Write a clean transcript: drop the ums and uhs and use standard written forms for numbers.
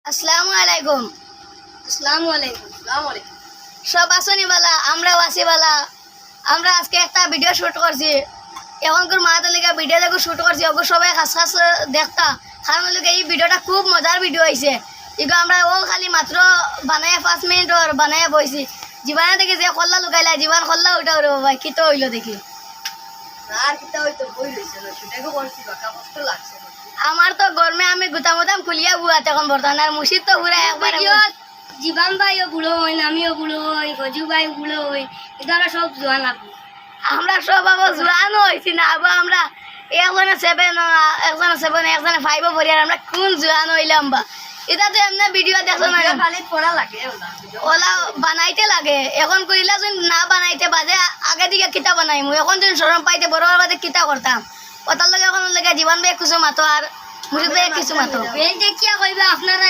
আসসালামু আলাইকুম। আসসালামু আলাইকুম। আসসালামু আলাইকুম। সব আসনি বালা, আমরাও আছি বালা। আমরা আজকে একটা ভিডিও শুট করছি। এখনকার মাহাতলিকা ভিডিও দেখো শুট করছি, ওগো সবাই খাস খাস দেখতা। কারণ হলো এই ভিডিওটা খুব মজার ভিডিও হয়েছে। এগুলো আমরা ও খালি মাত্র বানায় 5 মিনিট ওর বানায় বইছি। জীবনে দেখি যে খল্লা লুকাইলা, জীবন খল্লা ওইটা ওরে বাবা কি তো হইলো দেখি। আর কিতা হইতো বই রইছে না, সেটাকে করছি বাকা কষ্ট লাগছে। আমার তো গরমে আমি গুতামুতাম খুলিয়া বুয়াতে এখন বর্তমানে আর মুশিদ তো ঘুরে একবার জীবন ভাইও বুড়ো হই, আমিও বুড়ো হই, গজু ভাই বুড়ো হই, এগুলো সব জোয়ান লাগবে। আমরা সব আবার জোয়ানও হয়েছি না, আবার আমরা একজনে 7 একজনে 5 পড়ি, আর আমরা কোন জোয়ান হইলাম বা। এটা তো এমনি ভিডিও দেখো না, খালি পড়া লাগে ওলা বানাইতে লাগে। এখন কইলা যদি না বানাইতে বাজে আগে দিকে কিতা বানাইমু, এখন যদি শরম পাইতে বড় হওয়ার বাদে কিতা করতাম। ওটার লগে এখন লগে জীবন ভাই কিছু মাতো আর মুজিদ ভাই কিছু মাতো। দেখিয়া কইবা আপনারা